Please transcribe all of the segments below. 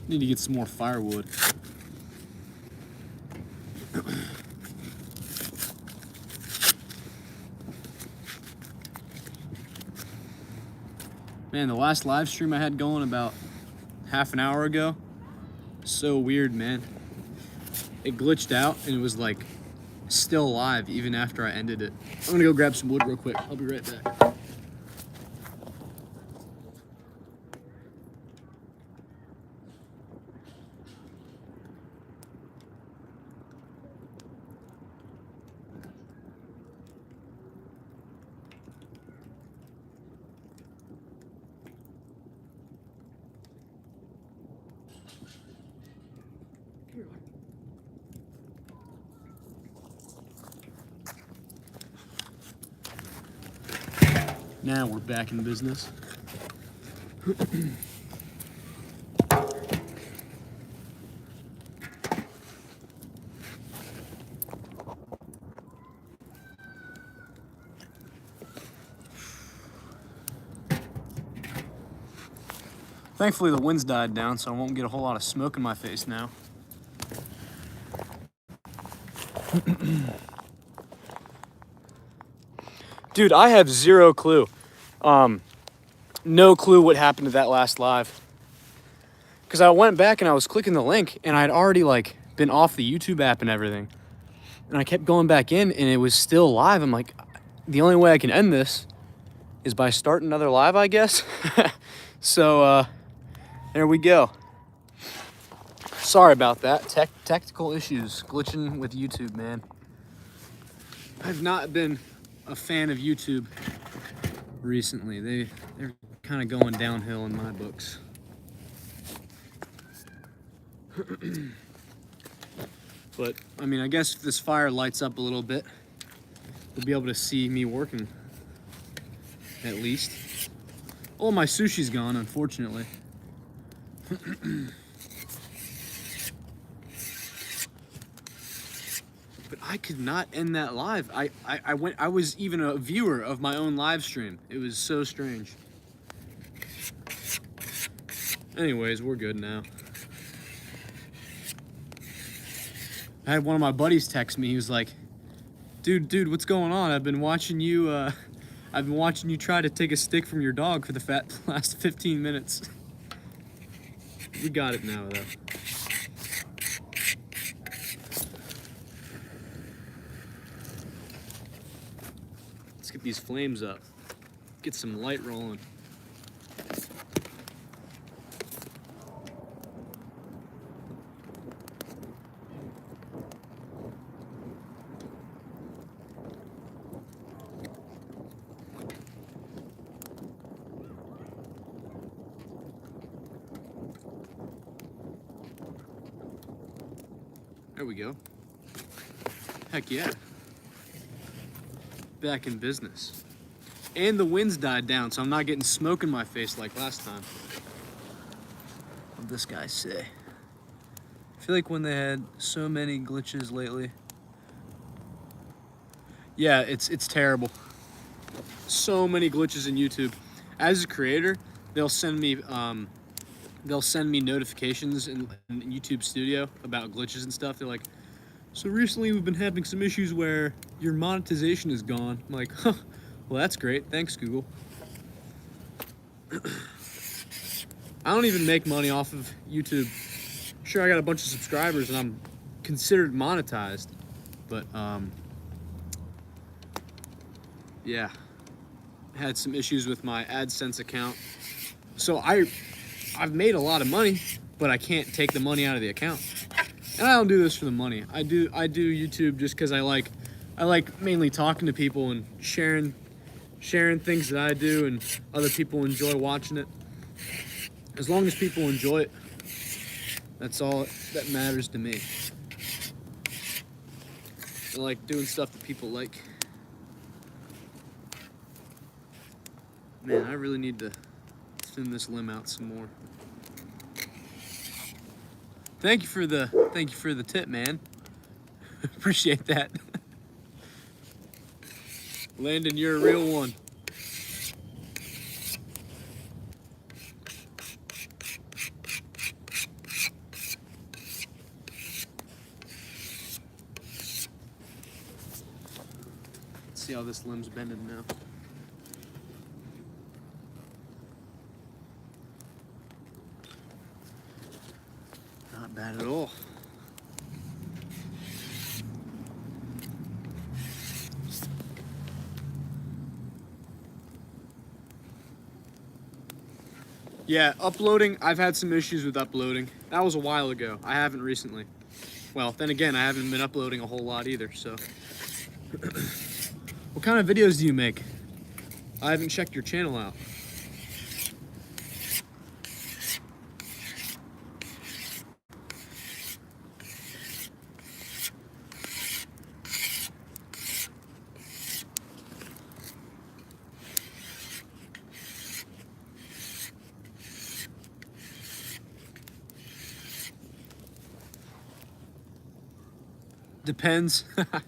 Need to get some more firewood. Man, the last live stream I had going about half an hour ago, so weird, man. It glitched out and it was like still live even after I ended it. I'm gonna go grab some wood real quick. I'll be right back. Now we're back in business. Thankfully the wind's died down, so I won't get a whole lot of smoke in my face now. Dude, I have zero clue. No clue what happened to that last live. Because I went back and I was clicking the link and I'd already like been off the YouTube app and everything. And I kept going back in and it was still live. I'm like, the only way I can end this is by starting another live, I guess. So, there we go. Sorry about that. Technical issues, glitching with YouTube, man. I've not been a fan of YouTube recently. They're kind of going downhill in my books. But I mean, I guess if this fire lights up a little bit, you'll be able to see me working at least. Oh, my sushi's gone, unfortunately. But I could not end that live. I was even a viewer of my own live stream. It was so strange. Anyways, we're good now. I had one of my buddies text me. He was like, dude, what's going on? I've been watching you try to take a stick from your dog for the last 15 minutes. We got it now, though. Let's get these flames up. Get some light rolling. There we go. Heck yeah. Back in business. And the wind's died down, so I'm not getting smoke in my face like last time. What'd this guy say? I feel like when they had so many glitches lately. Yeah, it's terrible. So many glitches in YouTube. As a creator, they'll send me notifications in YouTube Studio about glitches and stuff. They're like, so recently we've been having some issues where your monetization is gone. I'm like, huh, well, that's great. Thanks, Google. I don't even make money off of YouTube. Sure, I got a bunch of subscribers and I'm considered monetized, but yeah, I had some issues with my AdSense account. So I've made a lot of money, but I can't take the money out of the account. And I don't do this for the money. I do YouTube just because I like mainly talking to people and sharing things that I do, and other people enjoy watching it. As long as people enjoy it, that's all that matters to me. I like doing stuff that people like. Man, I really need to thin this limb out some more. Thank you for the tip, man. Appreciate that. Landon, you're a real one. this limb's bending now. Not bad at all. Yeah, uploading, I've had some issues with uploading. That was a while ago. I haven't recently. Well, then again, I haven't been uploading a whole lot either, so. What kind of videos do you make? I haven't checked your channel out. Depends. I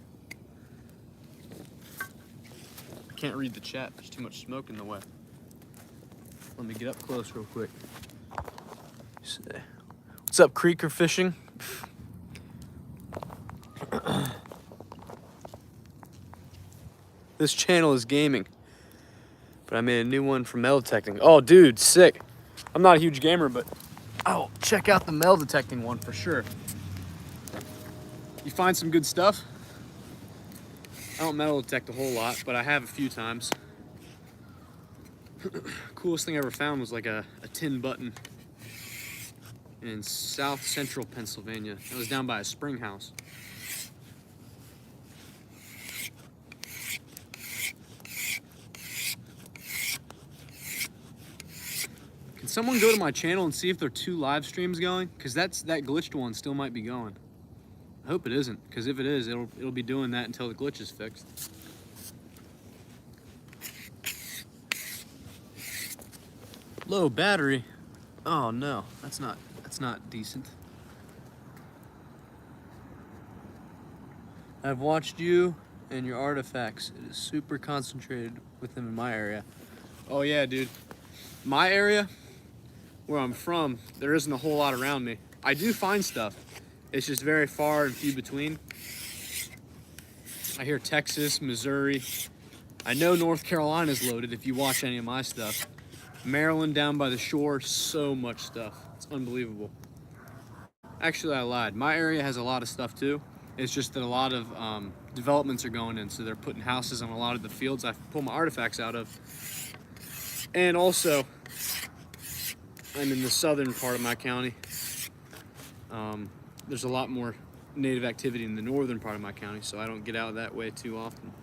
can't read the chat. There's too much smoke in the way. Let me get up close real quick. What's up, creeker fishing? This channel is gaming, but I made a new one for metal detecting. Oh, dude, sick. I'm not a huge gamer, but I'll check out the metal detecting one for sure. You find some good stuff? I don't metal detect a whole lot, but I have a few times. Coolest thing I ever found was like a tin button in south central Pennsylvania. It was down by a spring house. Can someone go to my channel and see if there are 2 live streams going? Because that glitched one still might be going. I hope it isn't, because if it is, it'll be doing that until the glitch is fixed. Low battery. Oh no, that's not decent. I've watched you and your artifacts. It is super concentrated with them in my area. Oh yeah, dude. My area, where I'm from, there isn't a whole lot around me. I do find stuff. It's just very far and few between. I hear Texas, Missouri. I know North Carolina's loaded if you watch any of my stuff. Maryland down by the shore, so much stuff. It's unbelievable. Actually, I lied. My area has a lot of stuff too. It's just that a lot of developments are going in, so they're putting houses on a lot of the fields I pull my artifacts out of. And also, I'm in the southern part of my county. There's a lot more native activity in the northern part of my county, so I don't get out that way too often.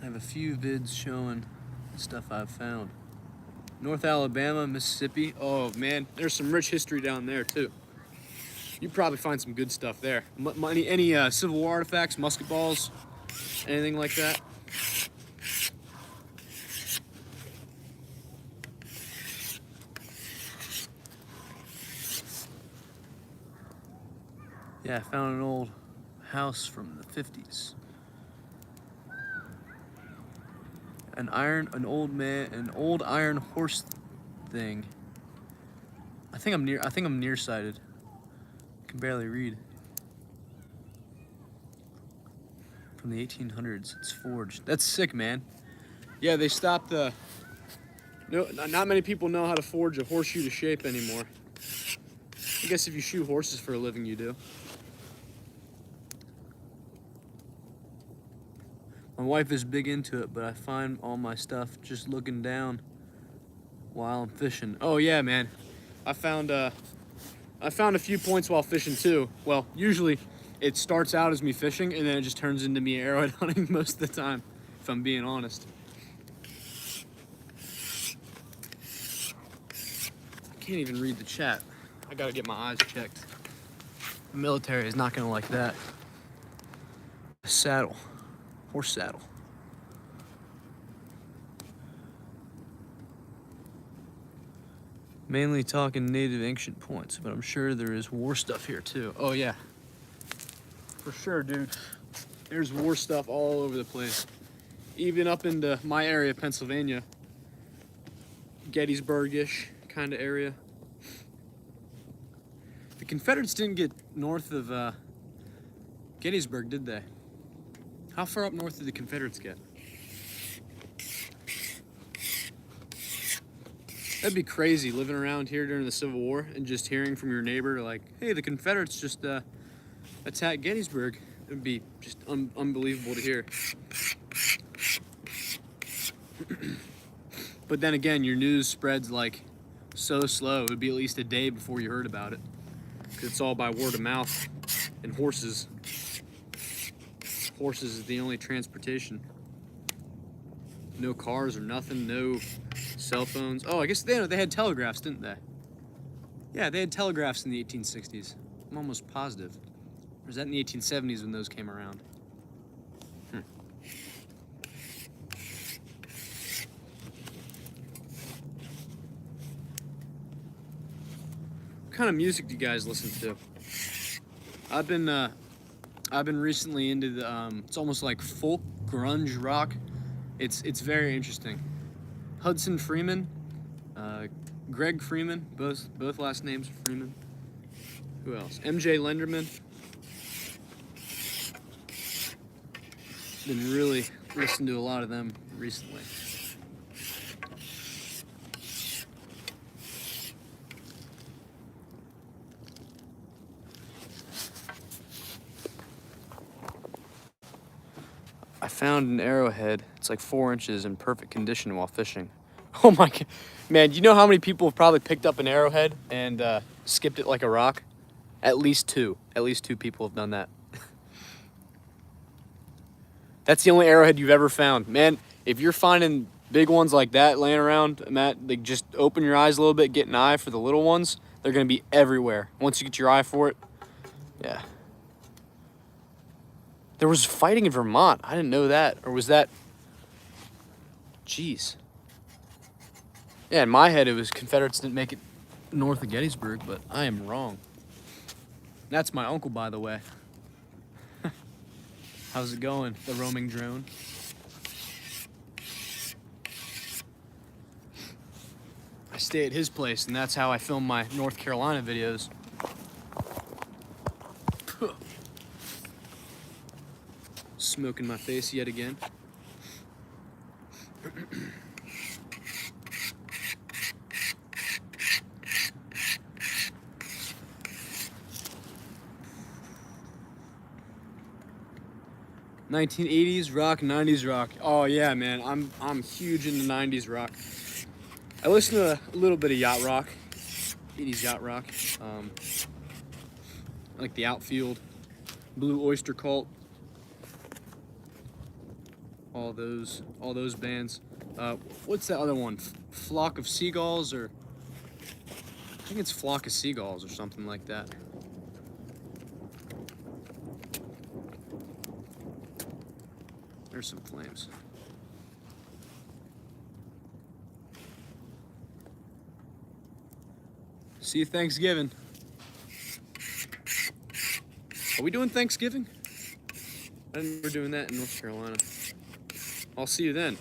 I have a few vids showing stuff I've found. North Alabama, Mississippi. Oh man, there's some rich history down there too. You probably find some good stuff there. Any Civil War artifacts, musket balls, anything like that? Yeah, I found an old house from the 50s. An old iron horse thing. I think I'm nearsighted. I can barely read. From the 1800s, it's forged. That's sick, man. Yeah, they stopped no, not many people know how to forge a horseshoe to shape anymore. I guess if you shoe horses for a living, you do. My wife is big into it, but I find all my stuff just looking down while I'm fishing. Oh yeah, man. I found a few points while fishing too. Well, usually it starts out as me fishing and then it just turns into me arrowhead hunting most of the time, if I'm being honest. I can't even read the chat. I gotta get my eyes checked. The military is not gonna like that. A saddle. Horse saddle. Mainly talking native ancient points, but I'm sure there is war stuff here too. Oh yeah. For sure, dude. There's war stuff all over the place. Even up into my area, Pennsylvania. Gettysburg-ish kind of area. The Confederates didn't get north of Gettysburg, did they? How far up north did the Confederates get? That'd be crazy living around here during the Civil War and just hearing from your neighbor like, hey, the Confederates just attacked Gettysburg. It'd be just unbelievable to hear. But then again, your news spreads like so slow. It would be at least a day before you heard about it. 'Cause it's all by word of mouth and horses. Horses is the only transportation. No cars or nothing, no cell phones. Oh, I guess they had telegraphs, didn't they? Yeah, they had telegraphs in the 1860s. I'm almost positive. Or was that in the 1870s when those came around? What kind of music do you guys listen to? I've been recently into the it's almost like folk grunge rock. It's very interesting. Hudson Freeman, Greg Freeman, both last names Freeman. Who else? MJ Lenderman. Been really listening to a lot of them recently. I found an arrowhead. It's like 4 inches in perfect condition while fishing. Oh my God. Man, you know how many people have probably picked up an arrowhead and skipped it like a rock? At least two. At least 2 people have done that. That's the only arrowhead you've ever found. Man, if you're finding big ones like that laying around, Matt, like just open your eyes a little bit, get an eye for the little ones. They're going to be everywhere. Once you get your eye for it, yeah. There was fighting in Vermont. I didn't know that. Or was that... Jeez. Yeah, in my head it was Confederates didn't make it north of Gettysburg, but I am wrong. That's my uncle, by the way. How's it going, the roaming drone? I stay at his place, and that's how I film my North Carolina videos. Smoking my face yet again. '80s rock, '90s rock. Oh yeah, man, I'm huge into '90s rock. I listen to a little bit of yacht rock, '80s yacht rock, like the Outfield, Blue Oyster Cult, all those bands. What's that other one? Flock of Seagulls, or I think it's Flock of Seagulls or something like that. There's some flames. See you Thanksgiving. Are we doing Thanksgiving? I didn't know we're doing that in North Carolina. I'll see you then.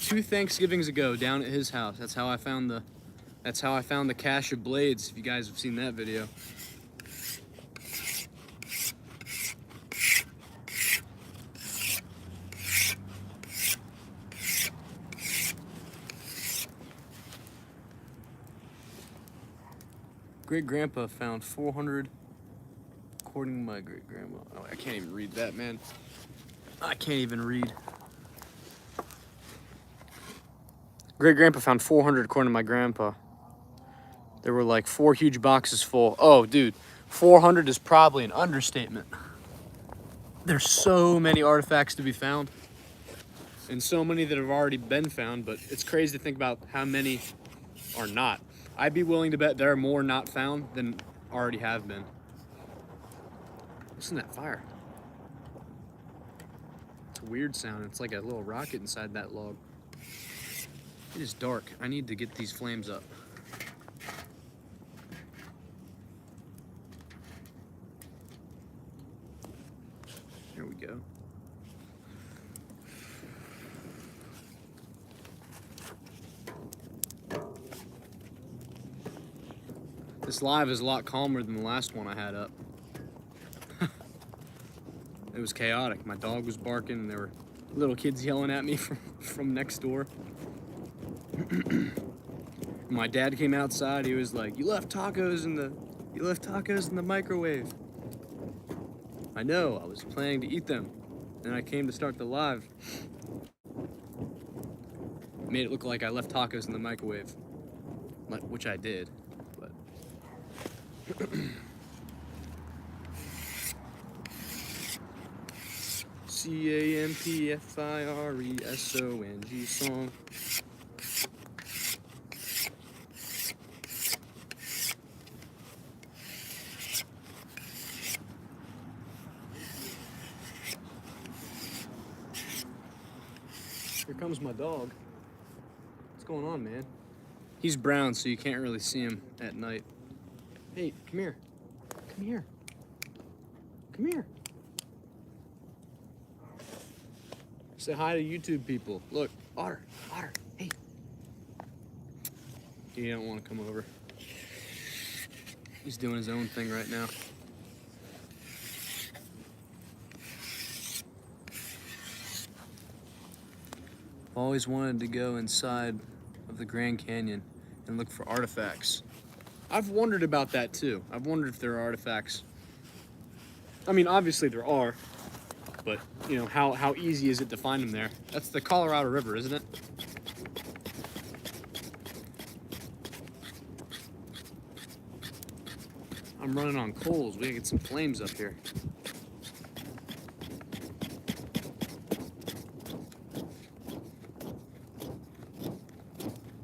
Two Thanksgivings ago, down at his house. That's how I found the cache of blades. If you guys have seen that video. Great-grandpa found 400, according to my great-grandma. Oh, I can't even read that, man. I can't even read. Great-grandpa found 400, according to my grandpa. There were like 4 huge boxes full. Oh, dude, 400 is probably an understatement. There's so many artifacts to be found, and so many that have already been found, but it's crazy to think about how many are not. I'd be willing to bet there are more not found than already have been. Listen to that fire. It's a weird sound. It's like a little rocket inside that log. It is dark. I need to get these flames up. go. This live is a lot calmer than the last one I had up. It was chaotic. My dog was barking and there were little kids yelling at me from next door. My dad came outside. He was like, you left tacos in the microwave. I know, I was planning to eat them. Then I came to start the live. Made it look like I left tacos in the microwave, which I did, but. CAMPFIRESONG song. Here comes my dog. What's going on, man? He's brown, so you can't really see him at night. Hey, come here. Come here. Come here. Say hi to YouTube people. Look, Otter, Otter, hey. He don't want to come over. He's doing his own thing right now. I've always wanted to go inside of the Grand Canyon and look for artifacts. I've wondered about that too. I've wondered if there are artifacts. I mean, obviously there are, but you know, how easy is it to find them there? That's the Colorado River, isn't it? I'm running on coals. We gotta get some flames up here.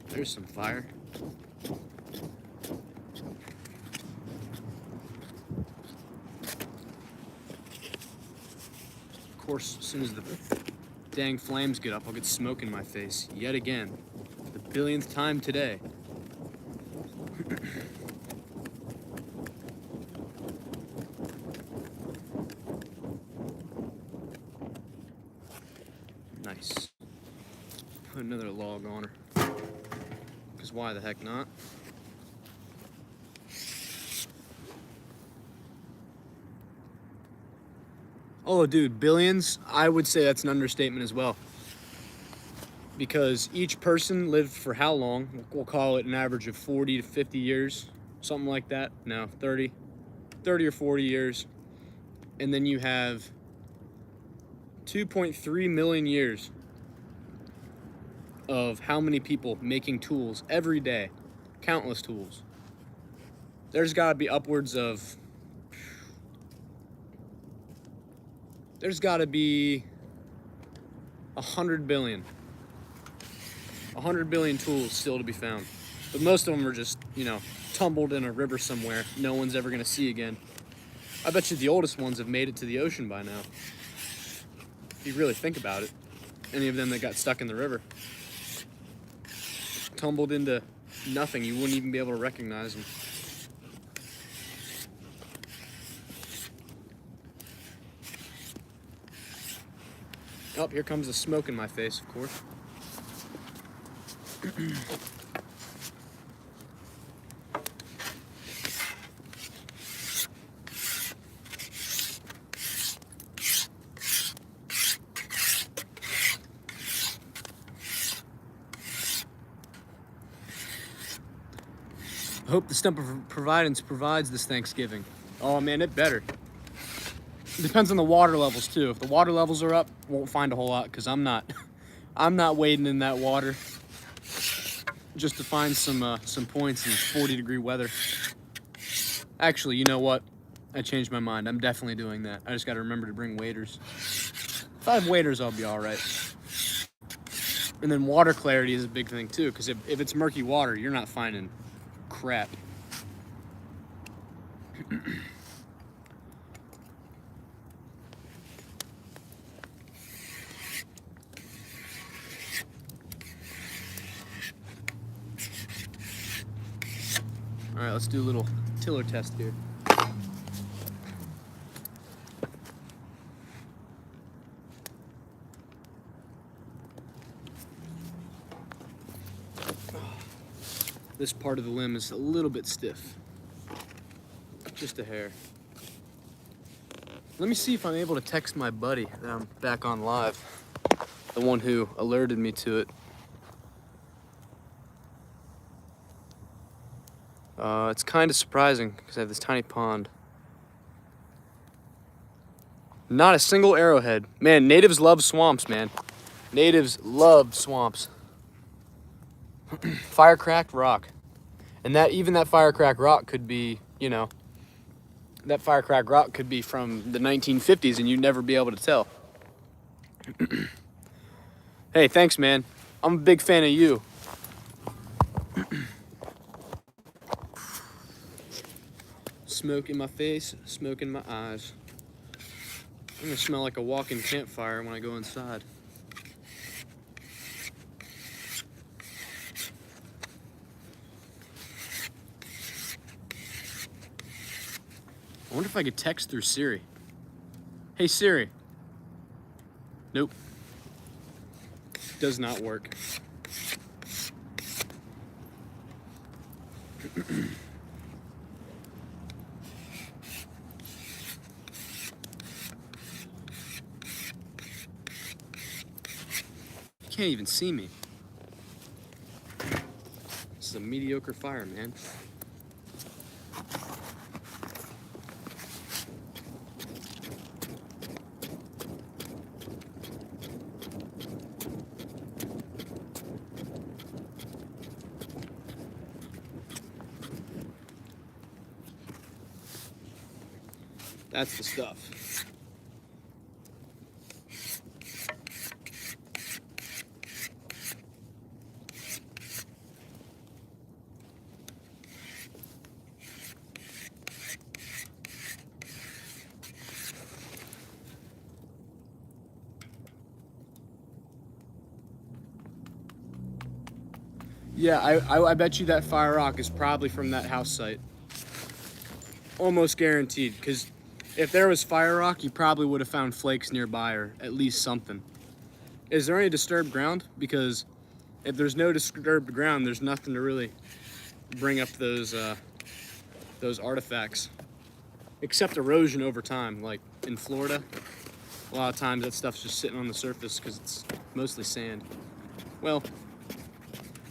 There's some fire. Of course, as soon as the dang flames get up, I'll get smoke in my face yet again. The billionth time today. Nice. Put another log on her. Because why the heck not? Oh, dude, billions? I would say that's an understatement as well. Because each person lived for how long? We'll call it an average of 40 to 50 years. Something like that. No, 30 or 40 years. And then you have 2.3 million years of how many people making tools every day. Countless tools. There's got to be upwards of... There's got to be 100 billion. 100 billion tools still to be found. But most of them are just, you know, tumbled in a river somewhere no one's ever going to see again. I bet you the oldest ones have made it to the ocean by now. If you really think about it. Any of them that got stuck in the river. Tumbled into nothing. You wouldn't even be able to recognize them. Oh, here comes the smoke in my face, of course. I hope the stump of providence provides this Thanksgiving. Oh man, it better. It depends on the water levels too. If the water levels are up, won't find a whole lot because I'm not wading in that water just to find some points in 40-degree weather. Actually, you know what? I changed my mind. I'm definitely doing that. I just got to remember to bring waders. If I have waders, I'll be all right. And then water clarity is a big thing too, because if it's murky water, you're not finding crap. All right, let's do a little tiller test here. this part of the limb is a little bit stiff. Just a hair. Let me see if I'm able to text my buddy that I'm back on live. The one who alerted me to it. It's kind of surprising because I have this tiny pond. Not a single arrowhead. Man, natives love swamps, man. Natives love swamps. Fire-cracked rock. And even that fire-cracked rock could be, you know, that fire-cracked rock could be from the 1950s and you'd never be able to tell. Hey, thanks, man. I'm a big fan of you. Smoke in my face, smoke in my eyes. I'm gonna smell like a walking campfire when I go inside. I wonder if I could text through Siri. Hey Siri. Nope. Does not work. You can't even see me. This is a mediocre fire, man. That's the stuff. Yeah, I bet you that fire rock is probably from that house site. Almost guaranteed, because if there was fire rock, you probably would have found flakes nearby or at least something. Is there any disturbed ground? Because if there's no disturbed ground, there's nothing to really bring up those artifacts. Except erosion over time, like in Florida. A lot of times that stuff's just sitting on the surface because it's mostly sand. Well,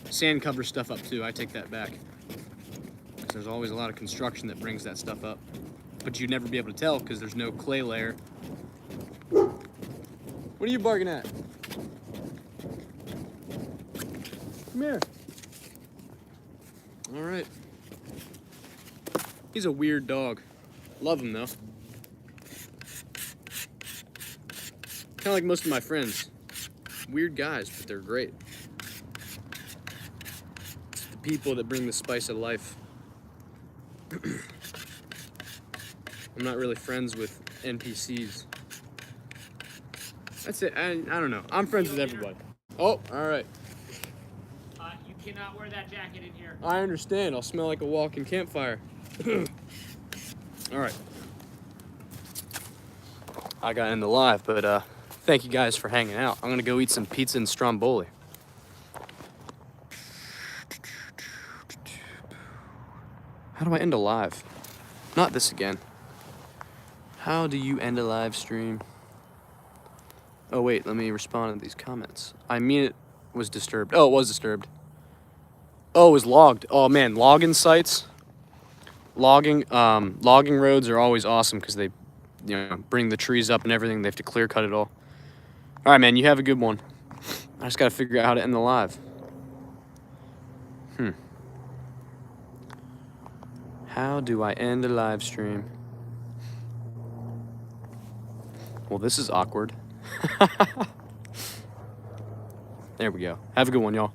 sand covers stuff up too, I take that back. Because there's always a lot of construction that brings that stuff up. But you'd never be able to tell because there's no clay layer. What are you barking at? Come here. All right. He's a weird dog. Love him though. Kind of like most of my friends. Weird guys, but they're great. It's the people that bring the spice of life. I'm not really friends with NPCs. That's it. I don't know. I'm friends with everybody. Oh, all right. You cannot wear that jacket in here. I understand. I'll smell like a walking campfire. All right. I got into live, but thank you guys for hanging out. I'm gonna go eat some pizza and stromboli. How do I end a live? Not this again. How do you end a live stream? Oh wait, let me respond to these comments. I mean it was disturbed. Oh, it was disturbed. Oh, it was logged. Oh man, logging sites. Logging roads are always awesome because they, you know, bring the trees up and everything. They have to clear cut it all. All right, man, you have a good one. I just gotta figure out how to end the live. How do I end a live stream? Well, this is awkward. There we go. Have a good one, y'all.